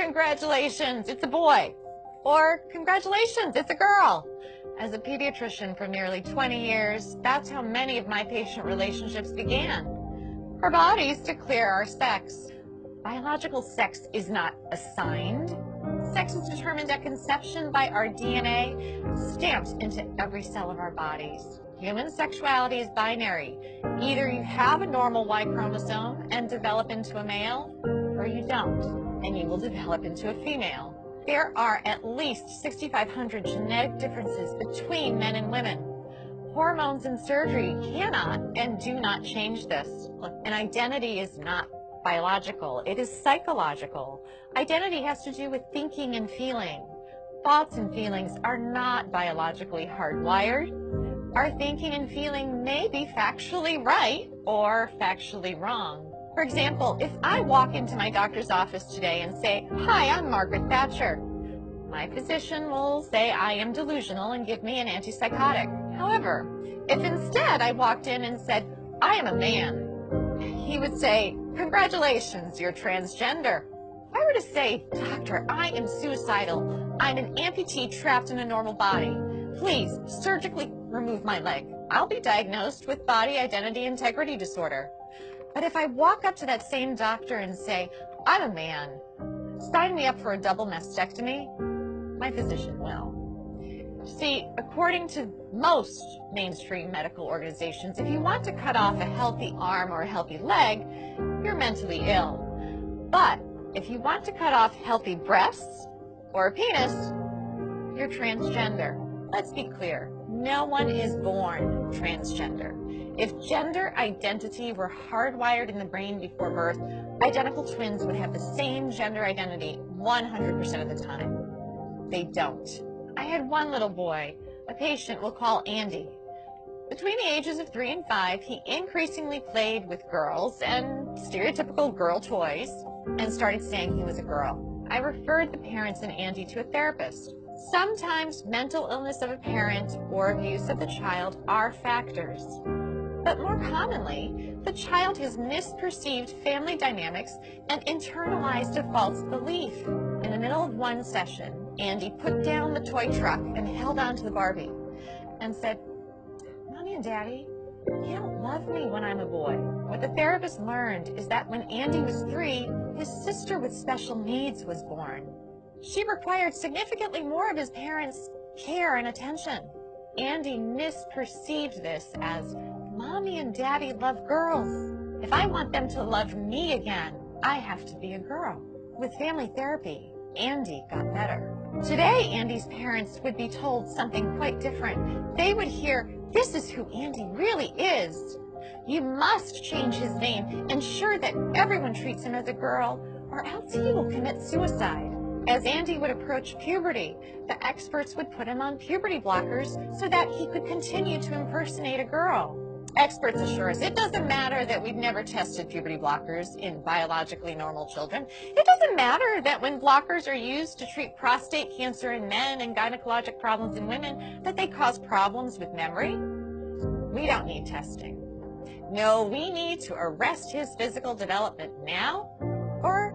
congratulations, it's a boy. Or congratulations, it's a girl. As a pediatrician for nearly 20 years, that's how many of my patient relationships began. Our bodies declare our sex. Biological sex is not assigned. Sex is determined at conception by our DNA stamped into every cell of our bodies. Human sexuality is binary. Either you have a normal Y chromosome and develop into a male, or you don't, and you will develop into a female. There are at least 6,500 genetic differences between men and women. Hormones and surgery cannot and do not change this. An identity is not biological, it is psychological. Identity has to do with thinking and feeling. Thoughts and feelings are not biologically hardwired. Our thinking and feeling may be factually right or factually wrong. For example, if I walk into my doctor's office today and say, "Hi, I'm Margaret Thatcher," my physician will say I am delusional and give me an antipsychotic. However, if instead I walked in and said, "I am a man," he would say, "Congratulations, you're transgender." If I were to say, "Doctor, I am suicidal. I'm an amputee trapped in a normal body. Please surgically remove my leg," I'll be diagnosed with body identity integrity disorder. But if I walk up to that same doctor and say, "I'm a man, sign me up for a double mastectomy," my physician will. See, according to most mainstream medical organizations, if you want to cut off a healthy arm or a healthy leg, you're mentally ill. But if you want to cut off healthy breasts or a penis, you're transgender. Let's be clear, no one is born transgender. If gender identity were hardwired in the brain before birth, identical twins would have the same gender identity 100% of the time. They don't. I had one little boy, a patient we'll call Andy. Between the ages of 3 and 5, he increasingly played with girls and stereotypical girl toys and started saying he was a girl. I referred the parents and Andy to a therapist. Sometimes mental illness of a parent or abuse of the child are factors. But more commonly, the child has misperceived family dynamics and internalized a false belief. In the middle of one session, Andy put down the toy truck and held on to the Barbie and said, "Mommy and Daddy, you don't love me when I'm a boy." What the therapist learned is that when Andy was 3, his sister with special needs was born. She required significantly more of his parents' care and attention. Andy misperceived this as, "Mommy and Daddy love girls. If I want them to love me again, I have to be a girl." With family therapy, Andy got better. Today, Andy's parents would be told something quite different. They would hear, "This is who Andy really is. You must change his name, ensure that everyone treats him as a girl, or else he will commit suicide." As Andy would approach puberty, the experts would put him on puberty blockers so that he could continue to impersonate a girl. Experts assure us it doesn't matter that we've never tested puberty blockers in biologically normal children. It doesn't matter that when blockers are used to treat prostate cancer in men and gynecologic problems in women, that they cause problems with memory. We don't need testing. No, we need to arrest his physical development now, or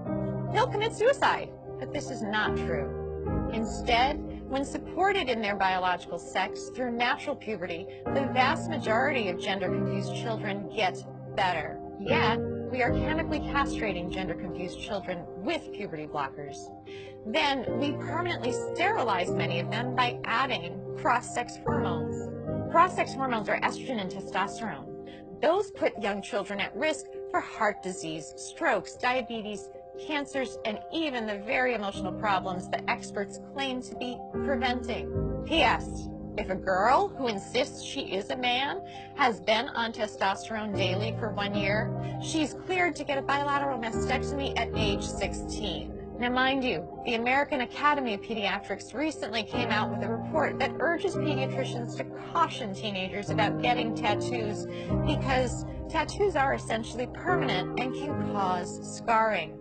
he'll commit suicide. But this is not true. Instead, when supported in their biological sex through natural puberty, the vast majority of gender-confused children get better. Yet, we are chemically castrating gender-confused children with puberty blockers. Then, we permanently sterilize many of them by adding cross-sex hormones. Cross-sex hormones are estrogen and testosterone. Those put young children at risk for heart disease, strokes, diabetes, cancers, and even the very emotional problems the experts claim to be preventing. P.S. If a girl who insists she is a man has been on testosterone daily for 1 year, she's cleared to get a bilateral mastectomy at age 16. Now, mind you, the American Academy of Pediatrics recently came out with a report that urges pediatricians to caution teenagers about getting tattoos because tattoos are essentially permanent and can cause scarring.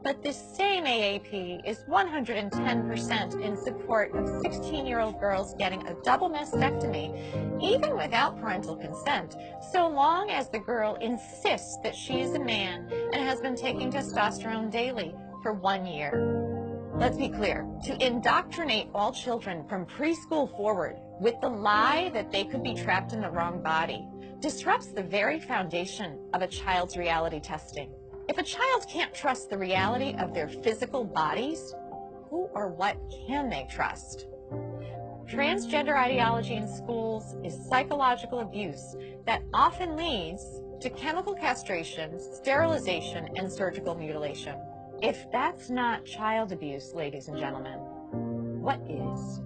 But this same AAP is 110% in support of 16-year-old girls getting a double mastectomy, even without parental consent, so long as the girl insists that she is a man and has been taking testosterone daily for 1 year. Let's be clear, to indoctrinate all children from preschool forward with the lie that they could be trapped in the wrong body disrupts the very foundation of a child's reality testing. If a child can't trust the reality of their physical bodies, who or what can they trust? Transgender ideology in schools is psychological abuse that often leads to chemical castration, sterilization, and surgical mutilation. If that's not child abuse, ladies and gentlemen, what is?